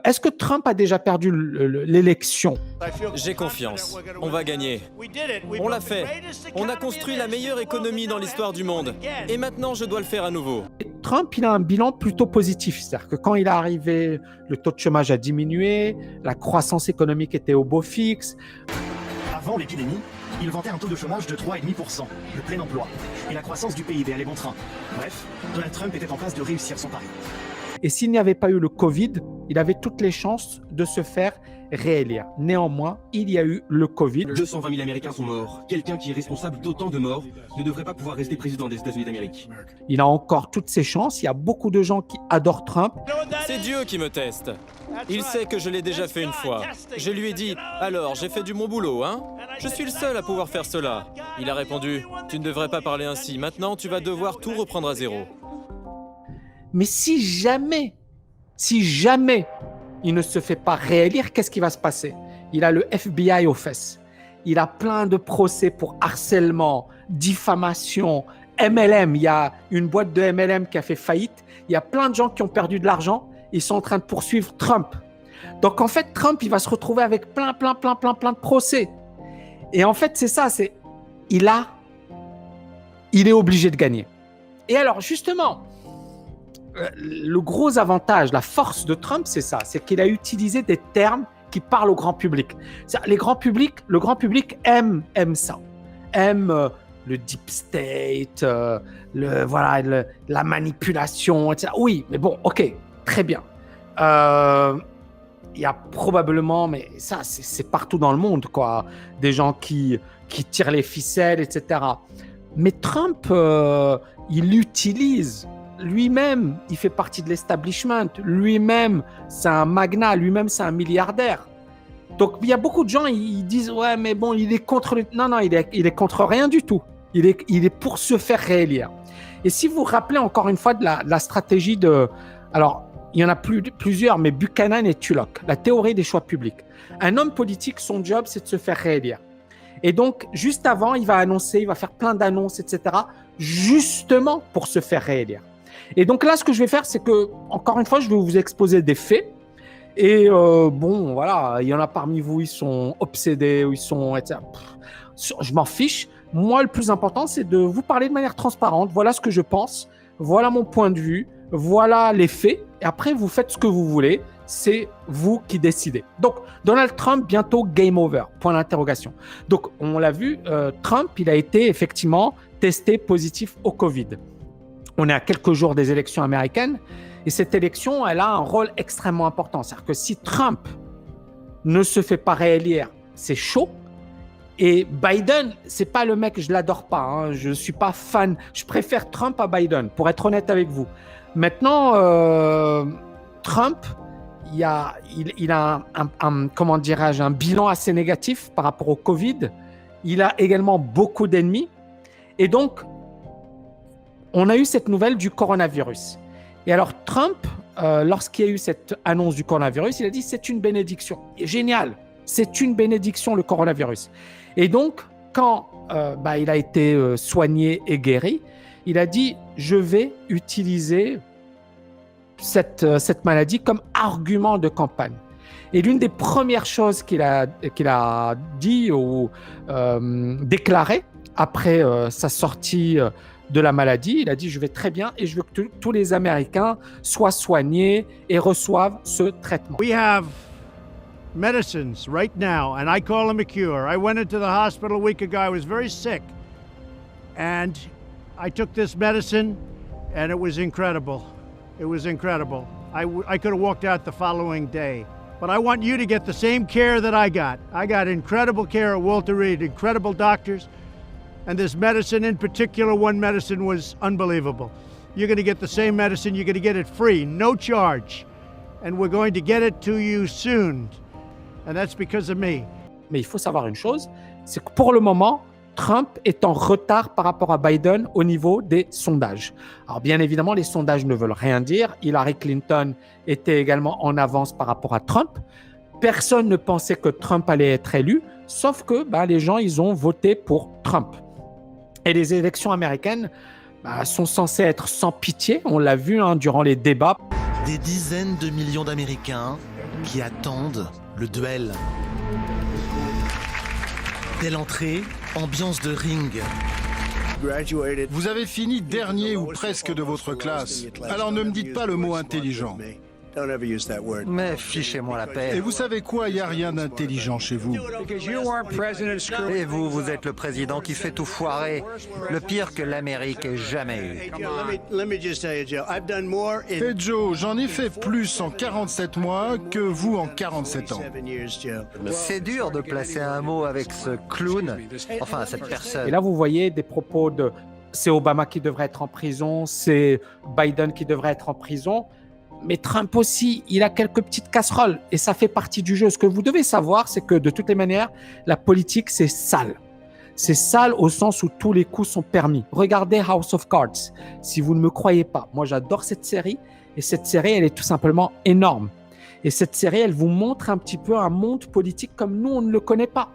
Est-ce que Trump a déjà perdu l'élection? J'ai confiance. On va gagner. On l'a fait. On a construit la meilleure économie dans l'histoire du monde. Et maintenant, je dois le faire à nouveau. Trump, il a un bilan plutôt positif. C'est-à-dire que quand il est arrivé, le taux de chômage a diminué, la croissance économique était au beau fixe. Avant l'épidémie, il vantait un taux de chômage de 3,5%, le plein emploi, et la croissance du PIB allait bon train. Bref, Donald Trump était en passe de réussir son pari. Et s'il n'y avait pas eu le Covid, il avait toutes les chances de se faire réélire. Néanmoins, il y a eu le Covid. 220 000 Américains sont morts. Quelqu'un qui est responsable d'autant de morts ne devrait pas pouvoir rester président des États-Unis d'Amérique. Il a encore toutes ses chances. Il y a beaucoup de gens qui adorent Trump. C'est Dieu qui me teste. Il sait que je l'ai déjà fait une fois. Je lui ai dit, alors j'ai fait du bon boulot, hein? Je suis le seul à pouvoir faire cela. Il a répondu, tu ne devrais pas parler ainsi. Maintenant, tu vas devoir tout reprendre à zéro. Mais si jamais il ne se fait pas réélire, qu'est-ce qui va se passer? Il a le FBI aux fesses. Il a plein de procès pour harcèlement, diffamation, MLM. Il y a une boîte de MLM qui a fait faillite. Il y a plein de gens qui ont perdu de l'argent. Ils sont en train de poursuivre Trump. Donc en fait, Trump, il va se retrouver avec plein de procès. Et en fait, c'est ça, il est obligé de gagner. Et alors justement, le gros avantage, la force de Trump, c'est ça, c'est qu'il a utilisé des termes qui parlent au grand public. Le grand public aime ça, aime le deep state, la manipulation, etc. Oui, mais bon, ok, très bien. Il y a probablement, mais ça, c'est partout dans le monde, quoi, des gens qui tirent les ficelles, etc. Mais Trump, il utilise lui-même, il fait partie de l'establishment. Lui-même, c'est un magnat. Lui-même, c'est un milliardaire. Donc, il y a beaucoup de gens, ils disent, ouais, mais bon, il est contre... Non, il est contre rien du tout. Il est pour se faire réélire. Et si vous vous rappelez encore une fois de la stratégie de... Alors, il y en a plusieurs, mais Buchanan et Tulloch, la théorie des choix publics. Un homme politique, son job, c'est de se faire réélire. Et donc, juste avant, il va faire plein d'annonces, etc., justement pour se faire réélire. Et donc là, ce que je vais faire, c'est que, encore une fois, je vais vous exposer des faits. Et bon, voilà, il y en a parmi vous, ils sont obsédés, ou ils sont, etc. Je m'en fiche. Moi, le plus important, c'est de vous parler de manière transparente. Voilà ce que je pense. Voilà mon point de vue. Voilà les faits. Et après, vous faites ce que vous voulez. C'est vous qui décidez. Donc, Donald Trump, bientôt game over, point d'interrogation. Donc, on l'a vu, Trump, il a été effectivement testé positif au Covid. On est à quelques jours des élections américaines et cette élection, elle a un rôle extrêmement important. C'est-à-dire que si Trump ne se fait pas réélire, c'est chaud. Et Biden, c'est pas le mec, je l'adore pas, hein, je suis pas fan. Je préfère Trump à Biden, pour être honnête avec vous. Maintenant, Trump, il a comment dirais-je, un bilan assez négatif par rapport au Covid. Il a également beaucoup d'ennemis. Et donc, on a eu cette nouvelle du coronavirus. Et alors, Trump, lorsqu'il y a eu cette annonce du coronavirus, il a dit c'est une bénédiction. Génial, c'est une bénédiction le coronavirus. Et donc, quand il a été soigné et guéri, il a dit je vais utiliser cette maladie comme argument de campagne. Et l'une des premières choses qu'il a dit ou déclaré après sa sortie de la maladie, il a dit je vais très bien et je veux que tous les Américains soient soignés et reçoivent ce traitement. We have medicines right now, and I call them a cure. I went into the hospital a week ago. I was very sick, and I took this medicine, and it was incredible. It was incredible. I could have walked out the following day. But I want you to get the same care that I got. I got incredible care at Walter Reed, incredible doctors. And this medicine in particular, one medicine was unbelievable. You're going to get the same medicine. You're going to get it free, no charge. And we're going to get it to you soon. And that's because of me. Mais il faut savoir une chose, c'est que pour le moment, Trump est en retard par rapport à Biden au niveau des sondages. Alors bien évidemment, les sondages ne veulent rien dire. Hillary Clinton était également en avance par rapport à Trump. Personne ne pensait que Trump allait être élu, sauf que les gens, ils ont voté pour Trump. Et les élections américaines sont censées être sans pitié. On l'a vu durant les débats. des dizaines de millions d'Américains qui attendent le duel. Dès l'entrée, ambiance de ring. Vous avez fini dernier ou presque de votre classe. Alors ne me dites pas le mot intelligent. Mais fichez-moi la paix. Et vous savez quoi, il n'y a rien d'intelligent chez vous. Et vous, vous êtes le président qui fait tout foirer. Le pire que l'Amérique ait jamais eu. Et Joe, j'en ai fait plus en 47 mois que vous en 47 ans. C'est dur de placer un mot avec ce clown, enfin cette personne. Et là, vous voyez des propos de c'est Obama qui devrait être en prison, c'est Biden qui devrait être en prison. Mais Trump aussi, il a quelques petites casseroles et ça fait partie du jeu. Ce que vous devez savoir, c'est que de toutes les manières, la politique, c'est sale. C'est sale au sens où tous les coups sont permis. Regardez House of Cards. Si vous ne me croyez pas, moi j'adore cette série et cette série, elle est tout simplement énorme. Et cette série, elle vous montre un petit peu un monde politique comme nous, on ne le connaît pas.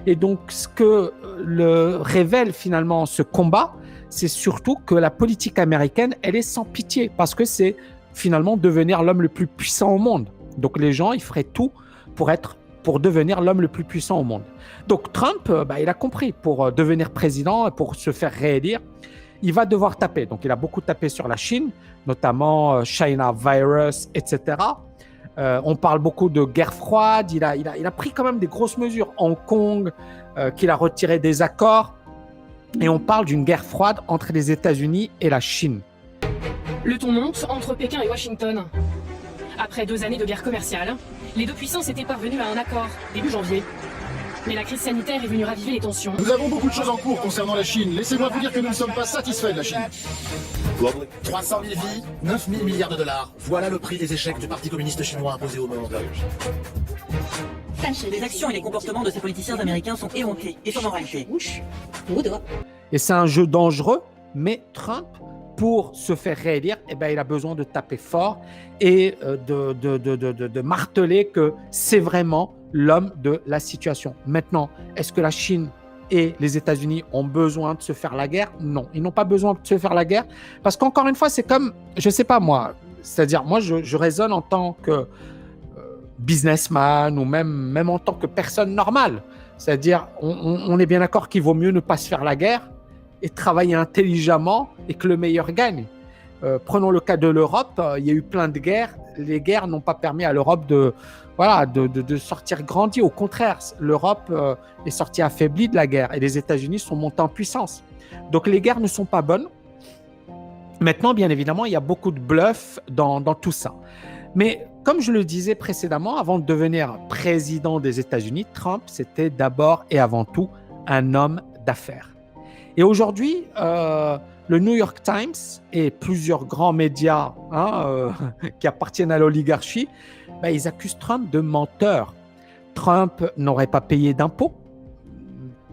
Et donc, ce que le révèle finalement ce combat, c'est surtout que la politique américaine, elle est sans pitié parce que c'est finalement devenir l'homme le plus puissant au monde. Donc les gens, ils feraient tout pour devenir l'homme le plus puissant au monde. Donc Trump, il a compris, pour devenir président et pour se faire réélire, il va devoir taper. Donc il a beaucoup tapé sur la Chine, notamment China Virus, etc. On parle beaucoup de guerre froide. Il a pris quand même des grosses mesures. Hong Kong, qu'il a retiré des accords. Et on parle d'une guerre froide entre les États-Unis et la Chine. Le ton monte entre Pékin et Washington. Après 2 années de guerre commerciale, les deux puissances étaient parvenues à un accord début janvier. Mais la crise sanitaire est venue raviver les tensions. Nous avons beaucoup de choses en cours concernant la Chine. Laissez-moi vous dire que nous ne sommes pas satisfaits de la Chine. 300 000 vies, 9 000 milliards de dollars. Voilà le prix des échecs du Parti communiste chinois imposé au monde. Les actions et les comportements de ces politiciens américains sont éhontés et sont en réalité. Et c'est un jeu dangereux, mais Trump, pour se faire réélire, il a besoin de taper fort et de marteler que c'est vraiment l'homme de la situation. Maintenant, est-ce que la Chine et les États-Unis ont besoin de se faire la guerre? Non, ils n'ont pas besoin de se faire la guerre parce qu'encore une fois, c'est comme, je ne sais pas moi, c'est-à-dire moi je raisonne en tant que businessman ou même en tant que personne normale. C'est-à-dire, on est bien d'accord qu'il vaut mieux ne pas se faire la guerre et travailler intelligemment et que le meilleur gagne. Prenons le cas de l'Europe, il y a eu plein de guerres. Les guerres n'ont pas permis à l'Europe de sortir grandie. Au contraire, l'Europe est sortie affaiblie de la guerre et les États-Unis sont montés en puissance. Donc les guerres ne sont pas bonnes. Maintenant, bien évidemment, il y a beaucoup de bluff dans tout ça. Mais comme je le disais précédemment, avant de devenir président des États-Unis, Trump, c'était d'abord et avant tout un homme d'affaires. Et aujourd'hui, le New York Times et plusieurs grands médias qui appartiennent à l'oligarchie, ils accusent Trump de menteur. Trump n'aurait pas payé d'impôts,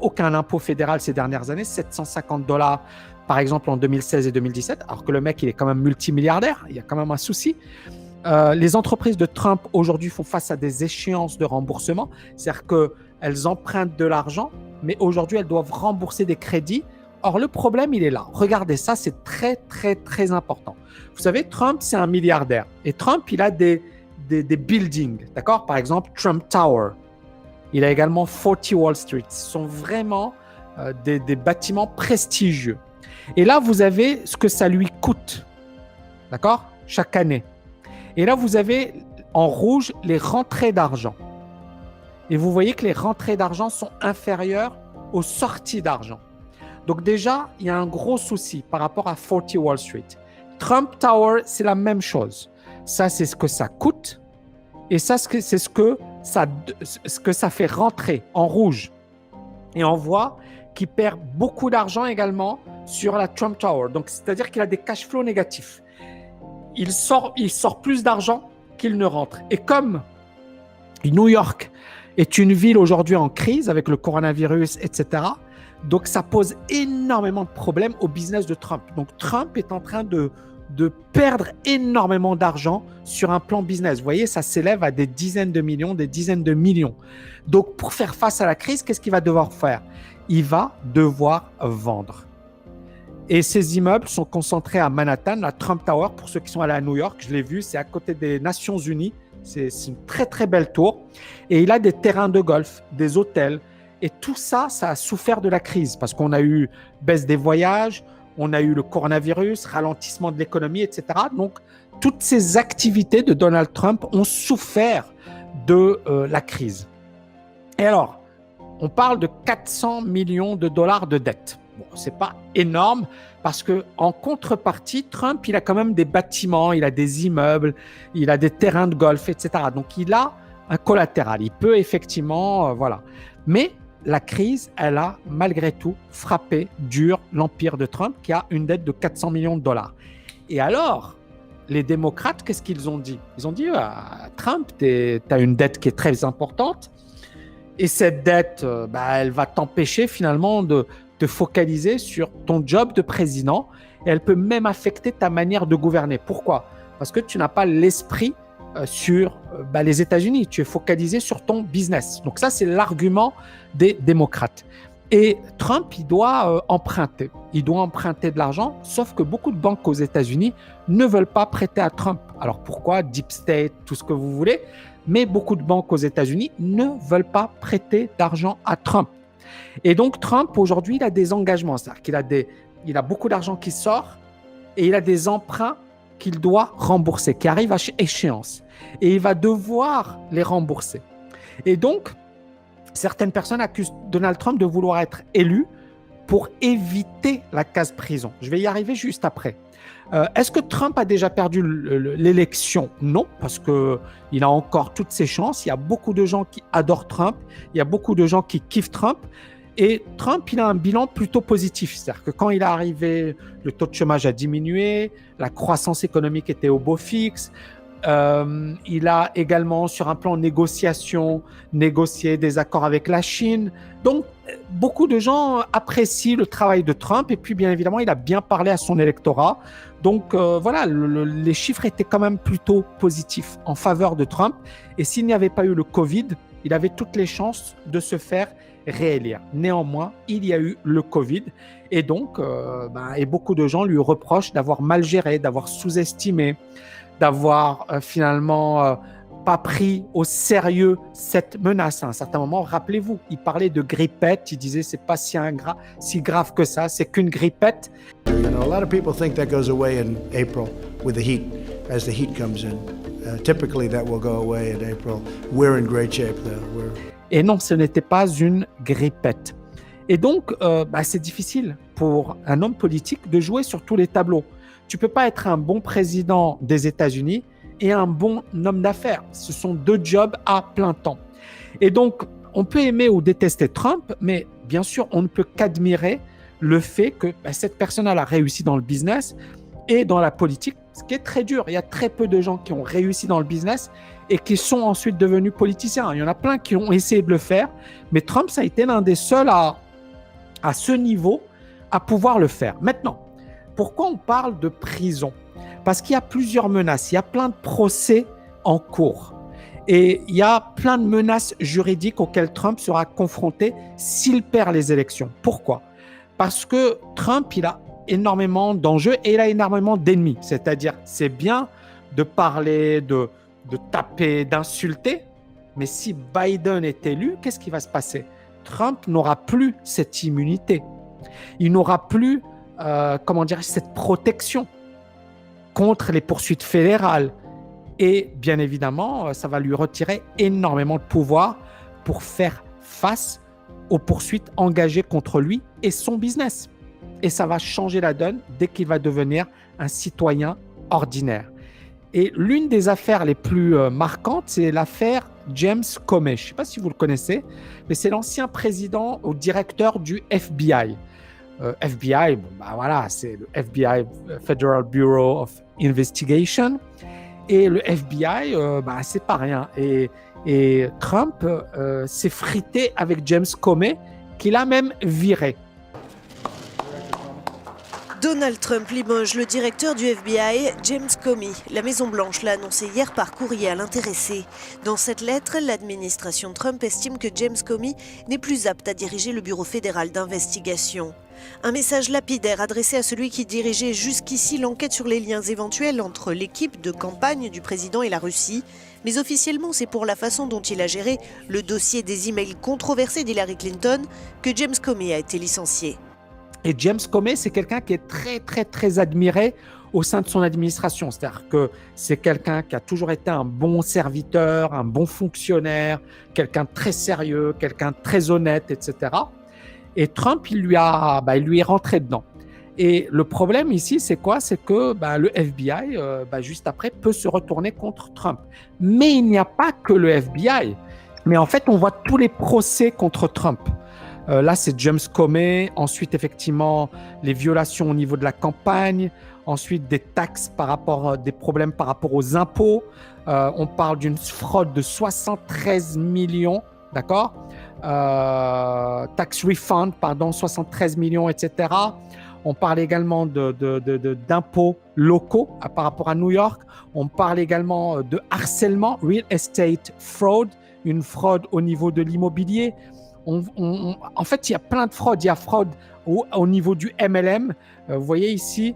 aucun impôt fédéral ces dernières années, $750 par exemple en 2016 et 2017, alors que le mec, il est quand même multimilliardaire, il y a quand même un souci. Les entreprises de Trump aujourd'hui font face à des échéances de remboursement, c'est-à-dire qu'elles empruntent de l'argent, mais aujourd'hui, elles doivent rembourser des crédits. Or, le problème, il est là. Regardez ça, c'est très, très, très important. Vous savez, Trump, c'est un milliardaire. Et Trump, il a des buildings, d'accord? Par exemple, Trump Tower. Il a également 40 Wall Street. Ce sont vraiment des bâtiments prestigieux. Et là, vous avez ce que ça lui coûte, d'accord? Chaque année. Et là, vous avez en rouge les rentrées d'argent. Et vous voyez que les rentrées d'argent sont inférieures aux sorties d'argent. Donc déjà, il y a un gros souci par rapport à 40 Wall Street. Trump Tower, c'est la même chose. Ça, c'est ce que ça coûte. Et ça, c'est ce que ça fait rentrer en rouge. Et on voit qu'il perd beaucoup d'argent également sur la Trump Tower. Donc, c'est-à-dire qu'il a des cash flows négatifs. Il sort plus d'argent qu'il ne rentre. Et comme New York est une ville aujourd'hui en crise avec le coronavirus, etc., donc ça pose énormément de problèmes au business de Trump. Donc Trump est en train de perdre énormément d'argent sur un plan business. Vous voyez, ça s'élève à des dizaines de millions, des dizaines de millions. Donc pour faire face à la crise, qu'est-ce qu'il va devoir faire? Il va devoir vendre. Et ces immeubles sont concentrés à Manhattan, la Trump Tower. Pour ceux qui sont allés à New York, je l'ai vu, c'est à côté des Nations Unies. C'est une très, très belle tour. Et il a des terrains de golf, des hôtels. Et tout ça, ça a souffert de la crise parce qu'on a eu baisse des voyages, on a eu le coronavirus, ralentissement de l'économie, etc. Donc, toutes ces activités de Donald Trump ont souffert de la crise. Et alors, on parle de 400 millions de dollars de dette. Bon, c'est pas énorme parce que en contrepartie, Trump, il a quand même des bâtiments, il a des immeubles, il a des terrains de golf, etc. Donc, il a un collatéral. Il peut effectivement, voilà. Mais la crise, elle a malgré tout frappé dur l'empire de Trump qui a une dette de 400 millions de dollars. Et alors, les démocrates, qu'est-ce qu'ils ont dit? Ils ont dit, Trump, tu as une dette qui est très importante et cette dette, elle va t'empêcher finalement de te focaliser sur ton job de président et elle peut même affecter ta manière de gouverner. Pourquoi? Parce que tu n'as pas l'esprit sur les États-Unis, tu es focalisé sur ton business. Donc ça, c'est l'argument des démocrates. Et Trump, il doit emprunter. Il doit emprunter de l'argent, sauf que beaucoup de banques aux États-Unis ne veulent pas prêter à Trump. Alors pourquoi? Deep State, tout ce que vous voulez, mais beaucoup de banques aux États-Unis ne veulent pas prêter d'argent à Trump. Et donc Trump, aujourd'hui, il a des engagements. C'est-à-dire qu'il a beaucoup d'argent qui sort et il a des emprunts qu'il doit rembourser, qui arrivent à échéance. Et il va devoir les rembourser. Et donc, certaines personnes accusent Donald Trump de vouloir être élu pour éviter la case prison. Je vais y arriver juste après. Est-ce que Trump a déjà perdu l'élection? Non, parce qu'il a encore toutes ses chances. Il y a beaucoup de gens qui adorent Trump. Il y a beaucoup de gens qui kiffent Trump. Et Trump, il a un bilan plutôt positif. C'est-à-dire que quand il est arrivé, le taux de chômage a diminué, la croissance économique était au beau fixe. Il a également, sur un plan négociation, négocié des accords avec la Chine. Donc, beaucoup de gens apprécient le travail de Trump. Et puis, bien évidemment, il a bien parlé à son électorat. Donc, voilà, les chiffres étaient quand même plutôt positifs en faveur de Trump. Et s'il n'y avait pas eu le Covid, il avait toutes les chances de se faire réélire. Néanmoins, il y a eu le Covid et donc et beaucoup de gens lui reprochent d'avoir mal géré, d'avoir sous-estimé, d'avoir finalement pas pris au sérieux cette menace. À un certain moment, rappelez-vous, il parlait de grippette, il disait c'est pas si grave que ça, c'est qu'une grippette. You know, a lot of people think that goes away in April with the heat, as the heat comes in. Typically that will go away in April. We're in great shape though. Et non, ce n'était pas une grippette. Et donc, c'est difficile pour un homme politique de jouer sur tous les tableaux. Tu ne peux pas être un bon président des États-Unis et un bon homme d'affaires. Ce sont deux jobs à plein temps. Et donc, on peut aimer ou détester Trump, mais bien sûr, on ne peut qu'admirer le fait que cette personne a réussi dans le business et dans la politique, ce qui est très dur. Il y a très peu de gens qui ont réussi dans le business et qui sont ensuite devenus politiciens. Il y en a plein qui ont essayé de le faire, mais Trump, ça a été l'un des seuls à ce niveau à pouvoir le faire. Maintenant, pourquoi on parle de prison? Parce qu'il y a plusieurs menaces, il y a plein de procès en cours et il y a plein de menaces juridiques auxquelles Trump sera confronté s'il perd les élections. Pourquoi? Parce que Trump, il a énormément d'enjeux et il a énormément d'ennemis. C'est-à-dire, c'est bien de parler, de taper, d'insulter, mais si Biden est élu, qu'est-ce qui va se passer? Trump n'aura plus cette immunité. Il n'aura plus, cette protection contre les poursuites fédérales. Et bien évidemment, ça va lui retirer énormément de pouvoir pour faire face aux poursuites engagées contre lui et son business. Et ça va changer la donne dès qu'il va devenir un citoyen ordinaire. Et l'une des affaires les plus marquantes, c'est l'affaire James Comey. Je ne sais pas si vous le connaissez, mais c'est l'ancien président ou directeur du FBI. FBI, c'est le FBI, Federal Bureau of Investigation. Et le FBI, c'est pas rien. Et Trump s'est frité avec James Comey, qu'il a même viré. De Donald Trump limoge le directeur du FBI, James Comey. La Maison-Blanche l'a annoncé hier par courrier à l'intéressé. Dans cette lettre, l'administration Trump estime que James Comey n'est plus apte à diriger le Bureau fédéral d'investigation. Un message lapidaire adressé à celui qui dirigeait jusqu'ici l'enquête sur les liens éventuels entre l'équipe de campagne du président et la Russie. Mais officiellement, c'est pour la façon dont il a géré le dossier des emails controversés d'Hillary Clinton que James Comey a été licencié. Et James Comey, c'est quelqu'un qui est très admiré au sein de son administration. C'est-à-dire que c'est quelqu'un qui a toujours été un bon serviteur, un bon fonctionnaire, quelqu'un de très sérieux, quelqu'un de très honnête, etc. Et Trump, il lui est rentré dedans. Et le problème ici, c'est quoi? C'est que le FBI, juste après, peut se retourner contre Trump. Mais il n'y a pas que le FBI. Mais en fait, on voit tous les procès contre Trump. Là, c'est James Comey. Ensuite, effectivement, les violations au niveau de la campagne. Ensuite, des taxes des problèmes par rapport aux impôts. On parle d'une fraude de 73 millions, d'accord? Tax refund, 73 millions, etc. On parle également d'impôts locaux par rapport à New York. On parle également de harcèlement, real estate fraud, une fraude au niveau de l'immobilier. En fait, il y a plein de fraudes. Il y a fraude au niveau du MLM. Vous voyez ici,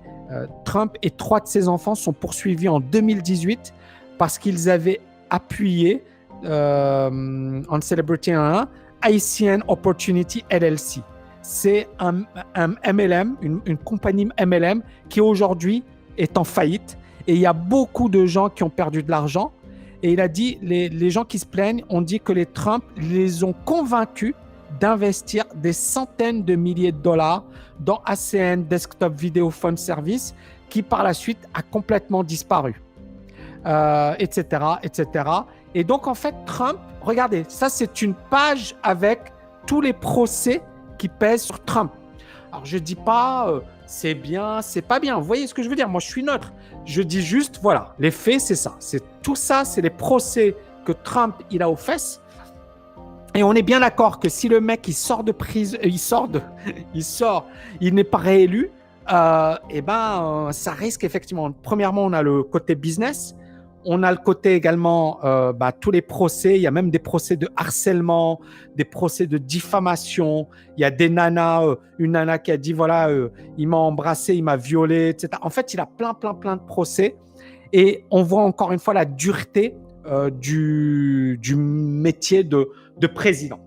Trump et 3 de ses enfants sont poursuivis en 2018 parce qu'ils avaient appuyé en Celebrity 1 ICN Opportunity LLC. C'est un MLM, une compagnie MLM qui aujourd'hui est en faillite. Et il y a beaucoup de gens qui ont perdu de l'argent. Et il a dit, les gens qui se plaignent ont dit que les Trump les ont convaincus d'investir des centaines de milliers de dollars dans ACN Desktop Video Phone Service qui par la suite a complètement disparu, etc., etc. Et donc en fait Trump, regardez, ça c'est une page avec tous les procès qui pèsent sur Trump. Alors je dis pas c'est bien, c'est pas bien. Vous voyez ce que je veux dire? Moi je suis neutre. Je dis juste voilà, les faits c'est ça. C'est tout ça, c'est les procès que Trump il a aux fesses. Et on est bien d'accord que si le mec il sort de prison, il n'est pas réélu, ça risque effectivement. Premièrement, on a le côté business, on a le côté également tous les procès. Il y a même des procès de harcèlement, des procès de diffamation. Il y a des nanas, une nana qui a dit voilà, il m'a embrassé, il m'a violé, etc. En fait, il a plein de procès. Et on voit encore une fois la dureté du métier de président.